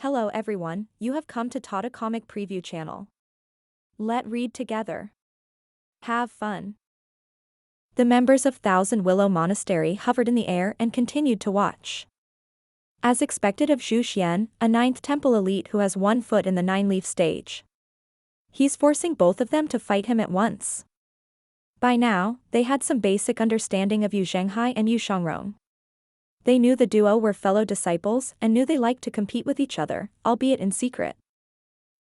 Hello everyone, you have come to Tata Comic Preview channel. Let read together. Have fun. The members of Thousand Willow Monastery hovered in the air and continued to watch. As expected of Zhu Xian, a 9th temple elite who has one foot in the 9-leaf stage. He's forcing both of them to fight him at once. By now, they had some basic understanding of Zhenghai and Yuan'er. They knew the duo were fellow disciples and knew they liked to compete with each other, albeit in secret.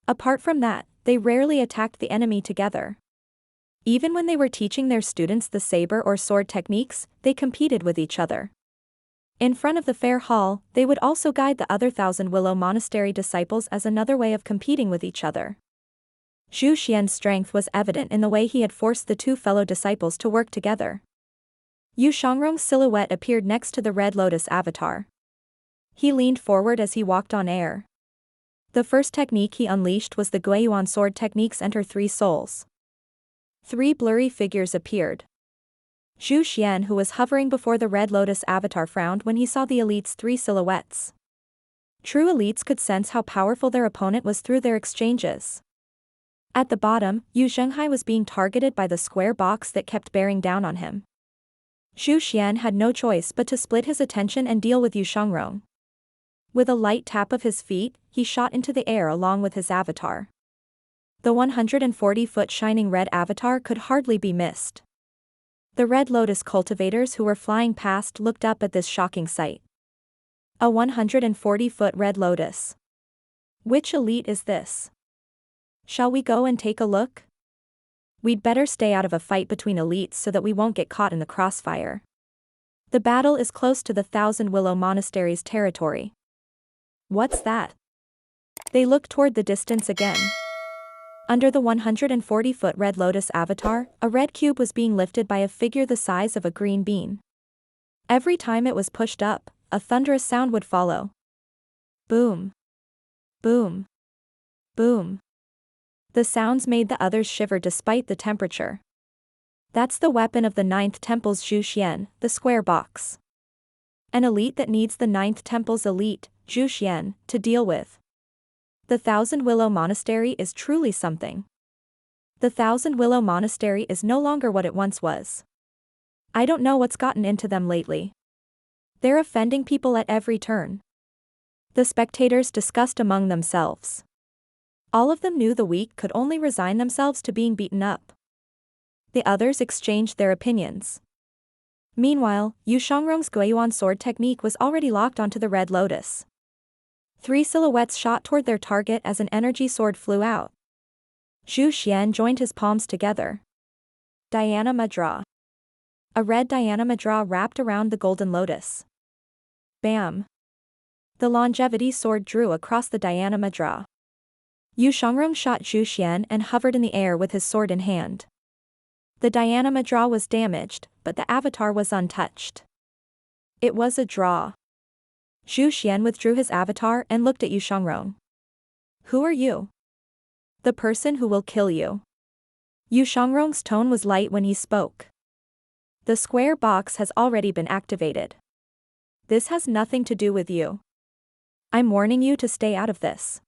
Apart from that, they rarely attacked the enemy together. Even when they were teaching their students the saber or sword techniques, they competed with each other. In front of the fair hall, they would also guide the other Thousand Willow Monastery disciples as another way of competing with each other. Zhu Xian's strength was evident in the way he had forced the two fellow disciples to work together. Yuan'er's silhouette appeared next to the Red Lotus avatar. He leaned forward as he walked on air. The first technique he unleashed was the Guiyuan sword technique's Enter 3 Souls. 3 blurry figures appeared. Zhu Xian, who was hovering before the Red Lotus avatar, frowned when he saw the elite's 3 silhouettes. True elites could sense how powerful their opponent was through their exchanges. At the bottom, Zhenghai was being targeted by the square box that kept bearing down on him. Zhu Xian had no choice but to split his attention and deal with Yuan'er. With a light tap of his feet, he shot into the air along with his avatar. The 140-foot shining red avatar could hardly be missed. The Red Lotus cultivators who were flying past looked up at this shocking sight. A 140-foot Red Lotus. Which elite is this? Shall we go and take a look? We'd better stay out of a fight between elites so that we won't get caught in the crossfire. The battle is close to the Thousand Willow Monastery's territory. What's that? They looked toward the distance again. Under the 140-foot Red Lotus avatar, a red cube was being lifted by a figure the size of a green bean. Every time it was pushed up, a thunderous sound would follow. Boom. Boom. Boom. The sounds made the others shiver despite the temperature. That's the weapon of the 9th Temple's Zhu Xian, the square box. An elite that needs the 9th Temple's elite, Zhu Xian, to deal with. The Thousand Willow Monastery is truly something. The Thousand Willow Monastery is no longer what it once was. I don't know what's gotten into them lately. They're offending people at every turn. The spectators discussed among themselves. All of them knew the weak could only resign themselves to being beaten up. The others exchanged their opinions. Meanwhile, Yuan'er's Guiyuan sword technique was already locked onto the Red Lotus. 3 silhouettes shot toward their target as an energy sword flew out. Zhu Xian joined his palms together. Dhyana Mudra. A red Dhyana Mudra wrapped around the golden lotus. Bam. The longevity sword drew across the Dhyana Mudra. Yuan'er shot Zhu Xian and hovered in the air with his sword in hand. The Dhyana Mudra was damaged, but the avatar was untouched. It was a draw. Zhu Xian withdrew his avatar and looked at Yuan'er. Who are you? The person who will kill you. Yuan'er's tone was light when he spoke. The square box has already been activated. This has nothing to do with you. I'm warning you to stay out of this.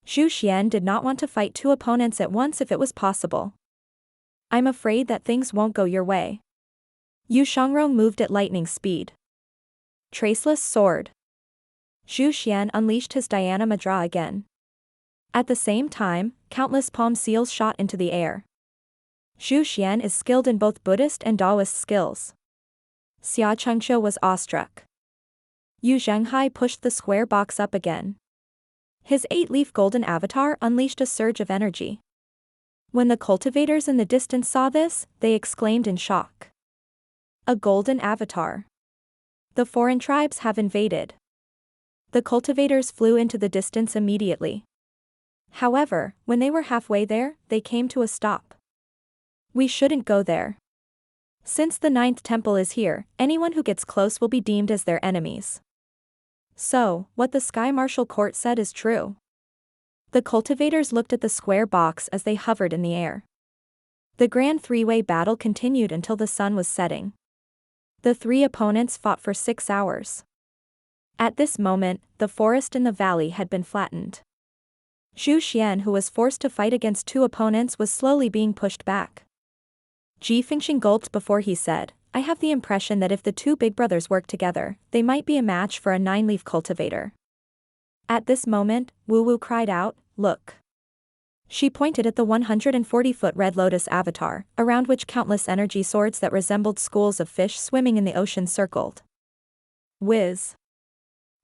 Zhu Xian did not want to fight 2 opponents at once if it was possible. I'm afraid that things won't go your way. Yuan'er moved at lightning speed. Traceless sword. Zhu Xian unleashed his Dhyana Mudra again. At the same time, countless palm seals shot into the air. Zhu Xian is skilled in both Buddhist and Taoist skills. Xia Chengqiu was awestruck. Zhenghai pushed the square box up again. His 8-leaf golden avatar unleashed a surge of energy. When the cultivators in the distance saw this, they exclaimed in shock. A golden avatar. The foreign tribes have invaded. The cultivators flew into the distance immediately. However, when they were halfway there, they came to a stop. We shouldn't go there. Since the 9th temple is here, anyone who gets close will be deemed as their enemies. So, what the Sky Martial Court said is true. The cultivators looked at the square box as they hovered in the air. The grand 3-way battle continued until the sun was setting. The 3 opponents fought for 6 hours. At this moment, the forest in the valley had been flattened. Zhu Xian, who was forced to fight against two opponents, was slowly being pushed back. Ji Fengxing gulped before he said, I have the impression that if the two big brothers work together, they might be a match for a 9-leaf cultivator. At this moment, Wu Wu cried out, look. She pointed at the 140-foot red lotus avatar, around which countless energy swords that resembled schools of fish swimming in the ocean circled. Whiz.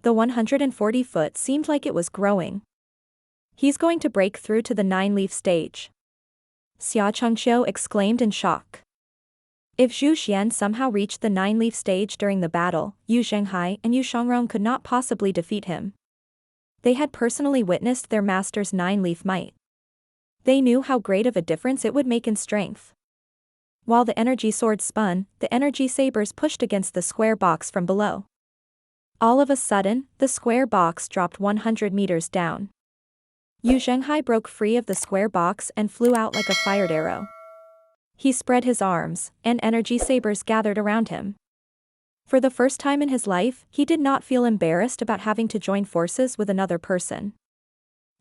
The 140-foot seemed like it was growing. He's going to break through to the 9-leaf stage. Xia Chengqiu exclaimed in shock. If Zhu Xian somehow reached the 9-leaf stage during the battle, Yu Zhenghai and Yu Shangrong could not possibly defeat him. They had personally witnessed their master's 9-leaf might. They knew how great of a difference it would make in strength. While the energy swords spun, the energy sabers pushed against the square box from below. All of a sudden, the square box dropped 100 meters down. Yu Zhenghai broke free of the square box and flew out like a fired arrow. He spread his arms, and energy sabers gathered around him. For the first time in his life, he did not feel embarrassed about having to join forces with another person.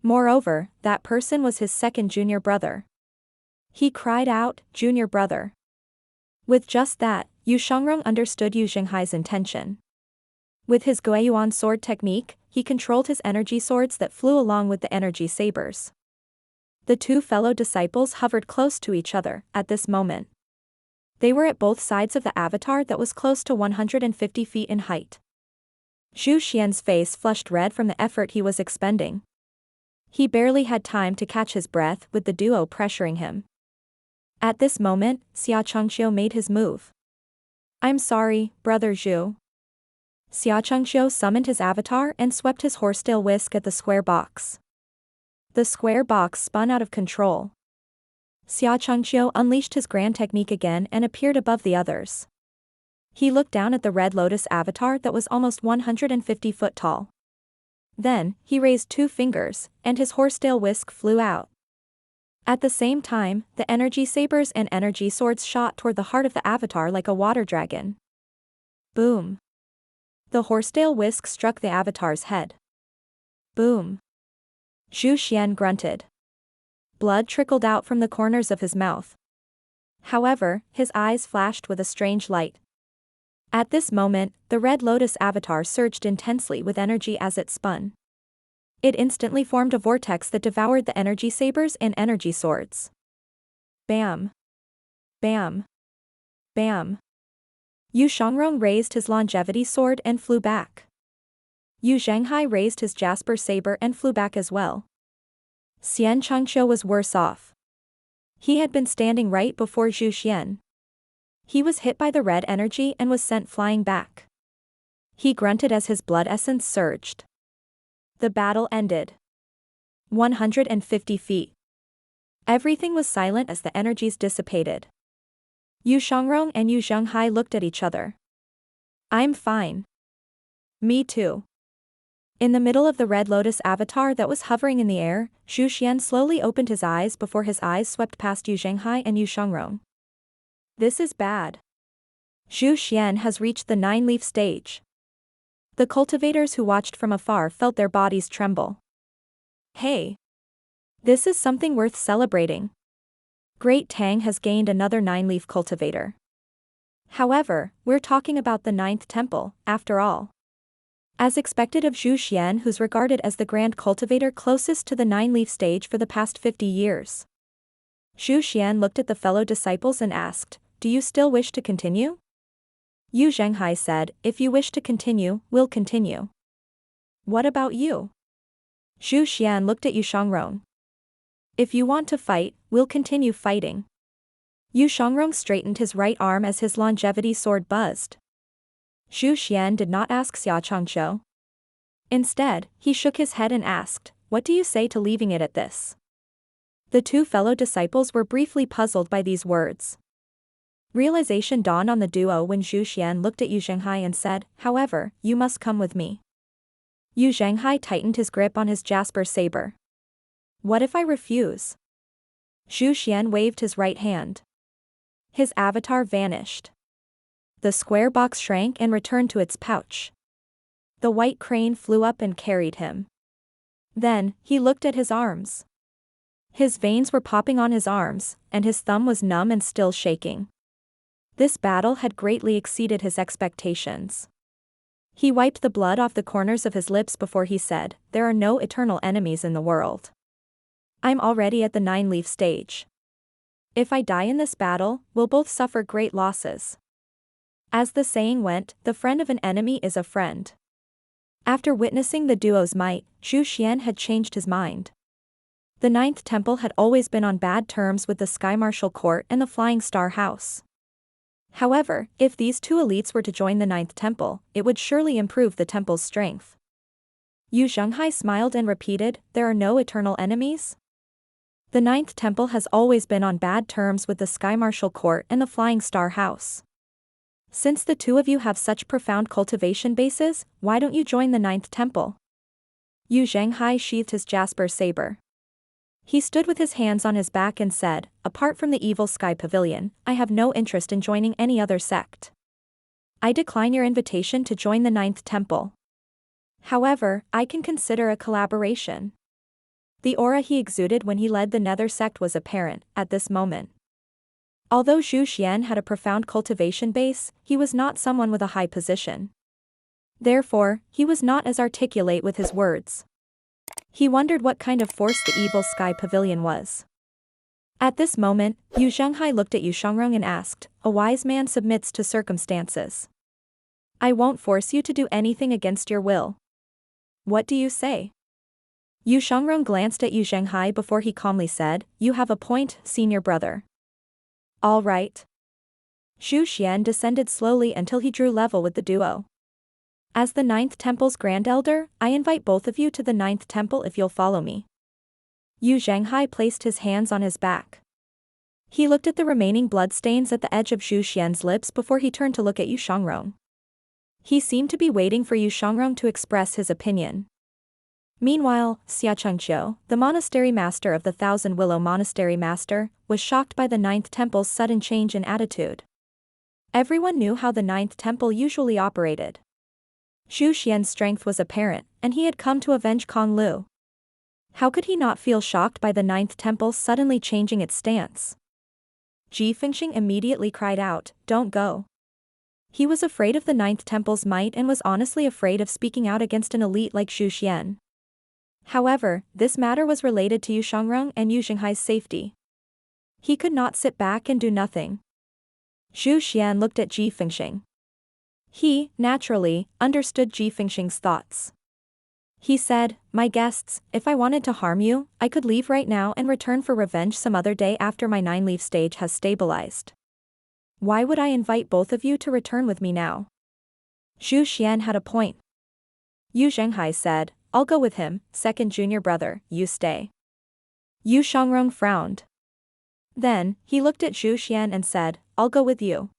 Moreover, that person was his second junior brother. He cried out, junior brother. With just that, Yu Shangrong understood Yu Zhenghai's intention. With his Guiyuan sword technique, he controlled his energy swords that flew along with the energy sabers. The two fellow disciples hovered close to each other at this moment. They were at both sides of the avatar that was close to 150 feet in height. Zhu Xian's face flushed red from the effort he was expending. He barely had time to catch his breath with the duo pressuring him. At this moment, Xia Chengqiu made his move. I'm sorry, brother Zhu. Xia Chengqiu summoned his avatar and swept his horsetail whisk at the square box. The square box spun out of control. Xia Chengqiu unleashed his grand technique again and appeared above the others. He looked down at the red lotus avatar that was almost 150 foot tall. Then, he raised two fingers, and his horsetail whisk flew out. At the same time, the energy sabers and energy swords shot toward the heart of the avatar like a water dragon. Boom. The horsetail whisk struck the avatar's head. Boom. Zhu Xian grunted. Blood trickled out from the corners of his mouth. However, his eyes flashed with a strange light. At this moment, the red lotus avatar surged intensely with energy as it spun. It instantly formed a vortex that devoured the energy sabers and energy swords. Bam. Bam. Bam. Yu Shangrong raised his longevity sword and flew back. Yu Zhenghai raised his jasper saber and flew back as well. Xian Chengqiu was worse off. He had been standing right before Zhu Xian. He was hit by the red energy and was sent flying back. He grunted as his blood essence surged. The battle ended. 150 feet. Everything was silent as the energies dissipated. Yu Shangrong and Yu Zhenghai looked at each other. I'm fine. Me too. In the middle of the red lotus avatar that was hovering in the air, Zhu Xian slowly opened his eyes before his eyes swept past Yu Zhenghai and Yu Shangrong. This is bad. Zhu Xian has reached the 9-leaf stage. The cultivators who watched from afar felt their bodies tremble. Hey! This is something worth celebrating. Great Tang has gained another 9-leaf cultivator. However, we're talking about the 9th temple, after all. As expected of Zhu Xian, who's regarded as the grand cultivator closest to the 9-leaf stage for the past 50 years. Zhu Xian looked at the fellow disciples and asked, do you still wish to continue? Yu Zhenghai said, if you wish to continue, we'll continue. What about you? Zhu Xian looked at Yu Shangrong. If you want to fight, we'll continue fighting. Yu Shangrong straightened his right arm as his longevity sword buzzed. Zhu Xian did not ask Xia Chengqiu. Instead, he shook his head and asked, what do you say to leaving it at this? The two fellow disciples were briefly puzzled by these words. Realization dawned on the duo when Zhu Xian looked at Yu Zhenghai and said, however, you must come with me. Yu Zhenghai tightened his grip on his jasper saber. What if I refuse? Zhu Xian waved his right hand. His avatar vanished. The square box shrank and returned to its pouch. the white crane flew up and carried him. Then, he looked at his arms. His veins were popping on his arms, and his thumb was numb and still shaking. This battle had greatly exceeded his expectations. He wiped the blood off the corners of his lips before he said, "There are no eternal enemies in the world. I'm already at the 9-leaf stage. If I die in this battle, we'll both suffer great losses." As the saying went, the friend of an enemy is a friend. After witnessing the duo's might, Zhu Xian had changed his mind. The 9th Temple had always been on bad terms with the Sky Martial Court and the Flying Star House. However, if these two elites were to join the 9th Temple, it would surely improve the temple's strength. Zhenghai smiled and repeated, "There are no eternal enemies?" The 9th Temple has always been on bad terms with the Sky Martial Court and the Flying Star House. Since the two of you have such profound cultivation bases, why don't you join the 9th Temple? Zhenghai sheathed his jasper saber. He stood with his hands on his back and said, "Apart from the Evil Sky Pavilion, I have no interest in joining any other sect. I decline your invitation to join the 9th Temple. However, I can consider a collaboration." The aura he exuded when he led the Nether Sect was apparent, at this moment. Although Zhu Xian had a profound cultivation base, he was not someone with a high position. Therefore, he was not as articulate with his words. He wondered what kind of force the Evil Sky Pavilion was. At this moment, Zhenghai looked at Yuan'er and asked, "A wise man submits to circumstances. I won't force you to do anything against your will. What do you say?" Yuan'er glanced at Zhenghai before he calmly said, "You have a point, senior brother." "All right." Zhu Xian descended slowly until he drew level with the duo. "As the 9th Temple's Grand Elder, I invite both of you to the 9th Temple if you'll follow me." Zhenghai placed his hands on his back. He looked at the remaining bloodstains at the edge of Zhu Xian's lips before he turned to look at Yuan'er. He seemed to be waiting for Yuan'er to express his opinion. Meanwhile, Xiachengqiu, the monastery master of the Thousand Willow Monastery Master, was shocked by the 9th Temple's sudden change in attitude. Everyone knew how the 9th Temple usually operated. Zhu Xian's strength was apparent, and he had come to avenge Kong Lu. How could he not feel shocked by the 9th Temple suddenly changing its stance? Ji Fengxing immediately cried out, "Don't go." He was afraid of the 9th Temple's might and was honestly afraid of speaking out against an elite like Zhu Xian. However, this matter was related to Yuan'er and Zhenghai's safety. He could not sit back and do nothing. Zhu Xian looked at Ji Fengxing. He, naturally, understood Ji Fengxing's thoughts. He said, "My guests, if I wanted to harm you, I could leave right now and return for revenge some other day after my 9-leaf stage has stabilized. Why would I invite both of you to return with me now?" Zhu Xian had a point. Zhenghai said, "I'll go with him, second junior brother, you stay." Yuan'er frowned. Then, he looked at Zhu Xian and said, "I'll go with you."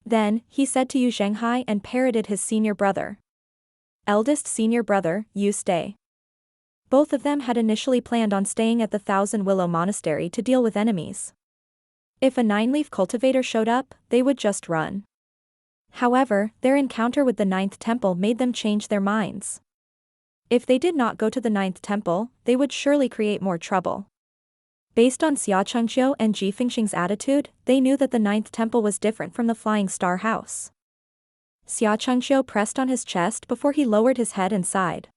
Then, he said to Zhenghai and parroted his senior brother. "Eldest senior brother, you stay." Both of them had initially planned on staying at the Thousand Willow Monastery to deal with enemies. If a 9-leaf cultivator showed up, they would just run. However, their encounter with the 9th Temple made them change their minds. If they did not go to the 9th Temple, they would surely create more trouble. Based on Xiachengqiu and Ji Fengxing's attitude, they knew that the 9th Temple was different from the Flying Star House. Xiachengqiu pressed on his chest before he lowered his head and sighed.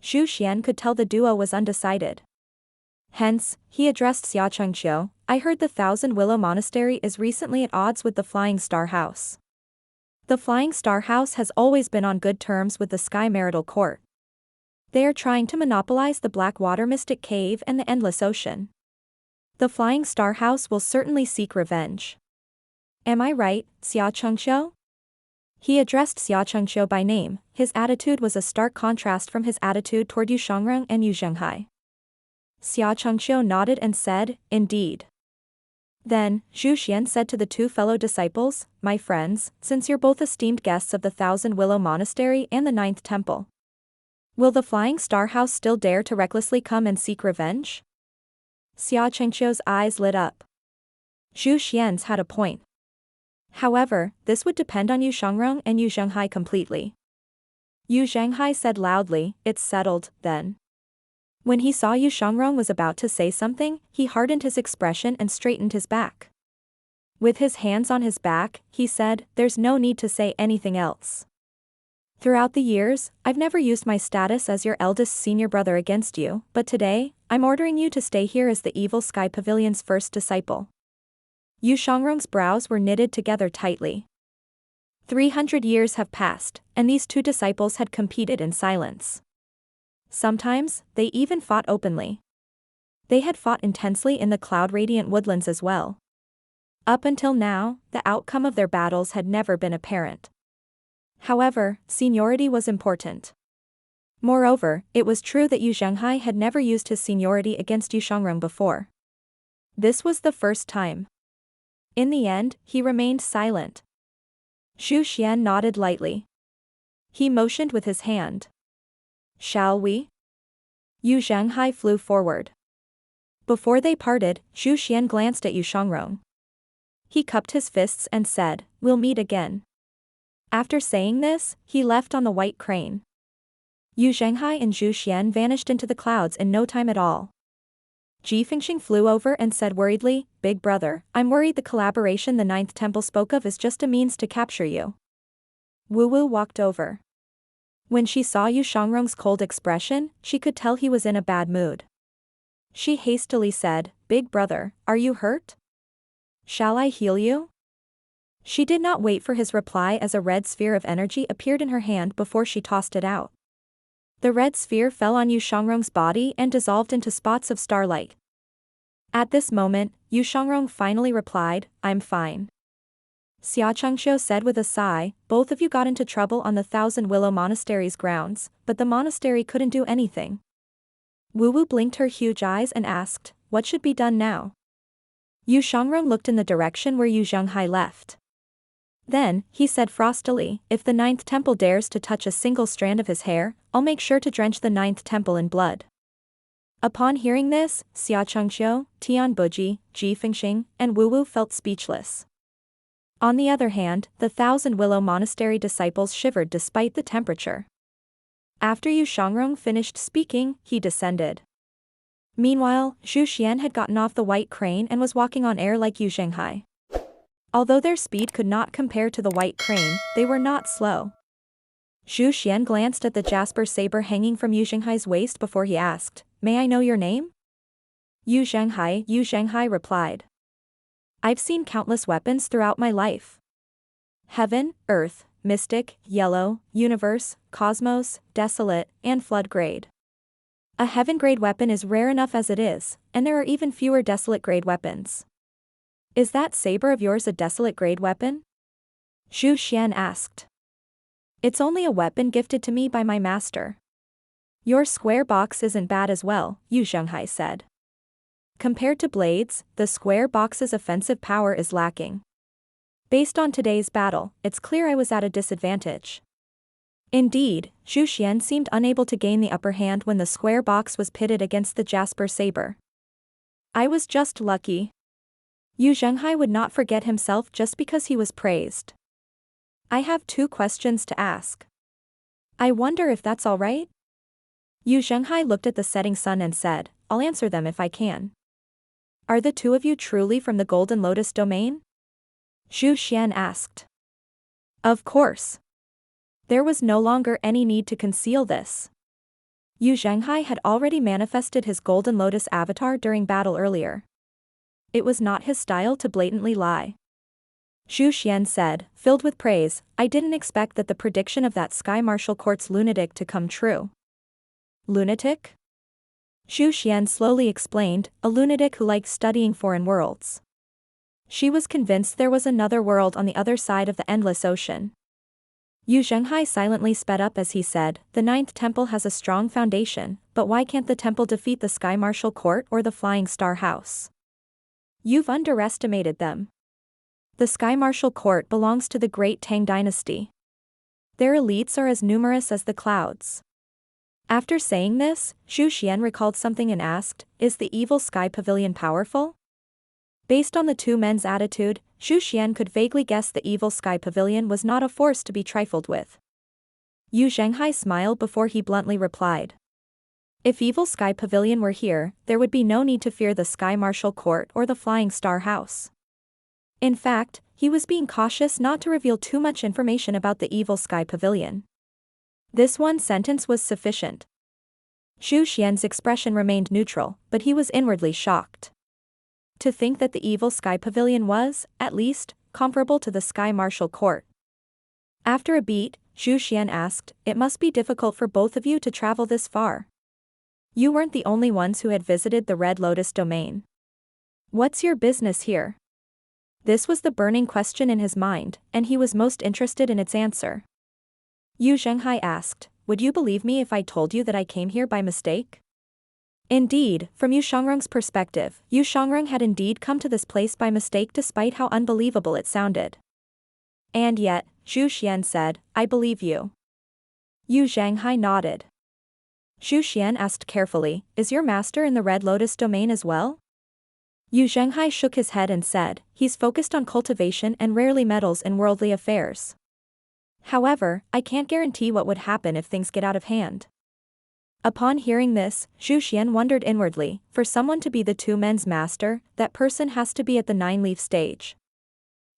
Zhu Xian could tell the duo was undecided. Hence, he addressed Xiachengqiu, "I heard the Thousand Willow Monastery is recently at odds with the Flying Star House. The Flying Star House has always been on good terms with the Sky Marital Court. They are trying to monopolize the Black Water Mystic Cave and the Endless Ocean. The Flying Star House will certainly seek revenge. Am I right, Xiachengqiu?" He addressed Xiachengqiu by name. His attitude was a stark contrast from his attitude toward Yuan'er and Zhenghai. Xiachengqiu nodded and said, "Indeed." Then, Zhu Xian said to the two fellow disciples, "My friends, since you're both esteemed guests of the Thousand Willow Monastery and the 9th Temple, will the Flying Star House still dare to recklessly come and seek revenge?" Xiachengqiu's eyes lit up. Zhu Xian's had a point. However, this would depend on Yuan'er and Zhenghai completely. Zhenghai said loudly, it's settled, then. When he saw Yu Shangrong was about to say something, he hardened his expression and straightened his back. With his hands on his back, he said, there's no need to say anything else. Throughout the years, I've never used my status as your eldest senior brother against you, but today, I'm ordering you to stay here as the Evil Sky Pavilion's first disciple. Yu Shangrong's brows were knitted together tightly. 300 years have passed, and these two disciples had competed in silence. Sometimes, they even fought openly. They had fought intensely in the cloud-radiant woodlands as well. Up until now, the outcome of their battles had never been apparent. However, seniority was important. Moreover, it was true that Zhenghai had never used his seniority against Yu Shangrong before. This was the first time. In the end, he remained silent. Zhu Xian nodded lightly. He motioned with his hand. Shall we? Zhenghai flew forward. Before they parted, Zhu Xian glanced at Yu Shangrong. He cupped his fists and said, we'll meet again. After saying this, he left on the white crane. Zhenghai and Zhu Xian vanished into the clouds in no time at all. Ji Fengxing flew over and said worriedly, Big brother, I'm worried the collaboration the Ninth Temple spoke of is just a means to capture you. Wu walked over. When she saw Yu Shangrong's cold expression, she could tell he was in a bad mood. She hastily said, Big brother, are you hurt? Shall I heal you? She did not wait for his reply as a red sphere of energy appeared in her hand before she tossed it out. The red sphere fell on Yu Shangrong's body and dissolved into spots of starlight. At this moment, Yu Shangrong finally replied, I'm fine. Xia Chengxiu said with a sigh, both of you got into trouble on the Thousand Willow Monastery's grounds, but the monastery couldn't do anything. Wu blinked her huge eyes and asked, what should be done now? Yu Shangrong looked in the direction where Zhenghai left. Then, he said frostily, if the Ninth Temple dares to touch a single strand of his hair, I'll make sure to drench the Ninth Temple in blood. Upon hearing this, Xia Chengxiu, Tian Buji, Ji Fengxing, and Wu felt speechless. On the other hand, the Thousand Willow Monastery disciples shivered despite the temperature. After Yu Shangrong finished speaking, he descended. Meanwhile, Zhu Xian had gotten off the white crane and was walking on air like Zhenghai. Although their speed could not compare to the white crane, they were not slow. Zhu Xian glanced at the jasper saber hanging from Zhenghai's waist before he asked, May I know your name? Zhenghai replied. I've seen countless weapons throughout my life. Heaven, Earth, Mystic, Yellow, Universe, Cosmos, Desolate, and Flood grade. A Heaven grade weapon is rare enough as it is, and there are even fewer Desolate grade weapons. Is that saber of yours a Desolate grade weapon? Zhu Xian asked. It's only a weapon gifted to me by my master. Your square box isn't bad as well, Zhenghai said. Compared to blades, the square box's offensive power is lacking. Based on today's battle, it's clear I was at a disadvantage. Indeed, Zhu Xian seemed unable to gain the upper hand when the square box was pitted against the jasper saber. I was just lucky. Zhenghai would not forget himself just because he was praised. I have 2 questions to ask. I wonder if that's all right? Zhenghai looked at the setting sun and said, I'll answer them if I can. Are the 2 of you truly from the Golden Lotus domain? Zhu Xian asked. Of course. There was no longer any need to conceal this. Zhenghai had already manifested his Golden Lotus avatar during battle earlier. It was not his style to blatantly lie. Zhu Xian said, filled with praise, I didn't expect that the prediction of that Sky Marshal Court's lunatic to come true. Lunatic? Zhu Xian slowly explained, a lunatic who liked studying foreign worlds. She was convinced there was another world on the other side of the endless ocean. Zhenghai silently sped up as he said, the Ninth Temple has a strong foundation, but why can't the temple defeat the Sky Marshal Court or the Flying Star House? You've underestimated them. The Sky Marshal Court belongs to the Great Tang Dynasty. Their elites are as numerous as the clouds. After saying this, Zhu Xian recalled something and asked, is the Evil Sky Pavilion powerful? Based on the 2 men's attitude, Zhu Xian could vaguely guess the Evil Sky Pavilion was not a force to be trifled with. Zhenghai smiled before he bluntly replied. If Evil Sky Pavilion were here, there would be no need to fear the Sky Martial Court or the Flying Star House. In fact, he was being cautious not to reveal too much information about the Evil Sky Pavilion. This one sentence was sufficient. Zhu Xian's expression remained neutral, but he was inwardly shocked. To think that the Evil Sky Pavilion was, at least, comparable to the Sky Martial Court. After a beat, Zhu Xian asked, "It must be difficult for both of you to travel this far. You weren't the only ones who had visited the Red Lotus domain. What's your business here?" This was the burning question in his mind, and he was most interested in its answer. Zhenghai asked, "Would you believe me if I told you that I came here by mistake?" Indeed, from Yu Shangrong's perspective, Yu Shangrong had indeed come to this place by mistake despite how unbelievable it sounded. And yet, Zhu Xian said, "I believe you." Zhenghai nodded. Zhu Xian asked carefully, "Is your master in the Red Lotus domain as well?" Zhenghai shook his head and said, "He's focused on cultivation and rarely meddles in worldly affairs. However, I can't guarantee what would happen if things get out of hand." Upon hearing this, Zhu Xian wondered inwardly, for someone to be the two men's master, that person has to be at the 9-leaf stage.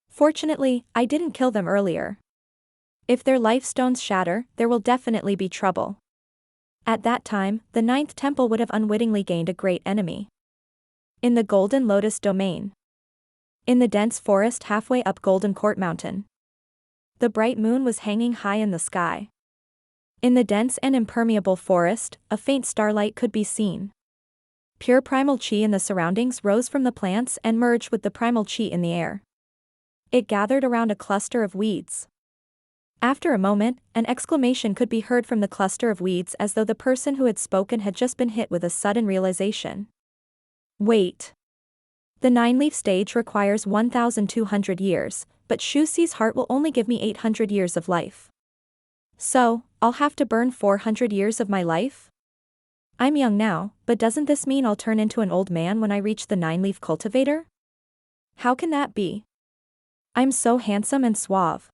Fortunately, I didn't kill them earlier. If their life stones shatter, there will definitely be trouble. At that time, the 9th temple would have unwittingly gained a great enemy. In the Golden Lotus domain. In the dense forest halfway up Golden Court Mountain. The bright moon was hanging high in the sky. In the dense and impermeable forest, a faint starlight could be seen. Pure primal chi in the surroundings rose from the plants and merged with the primal chi in the air. It gathered around a cluster of weeds. After a moment, an exclamation could be heard from the cluster of weeds as though the person who had spoken had just been hit with a sudden realization. Wait. The 9-leaf stage requires 1,200 years, but Shu Xi's heart will only give me 800 years of life. So, I'll have to burn 400 years of my life? I'm young now, but doesn't this mean I'll turn into an old man when I reach the 9-leaf cultivator? How can that be? I'm so handsome and suave.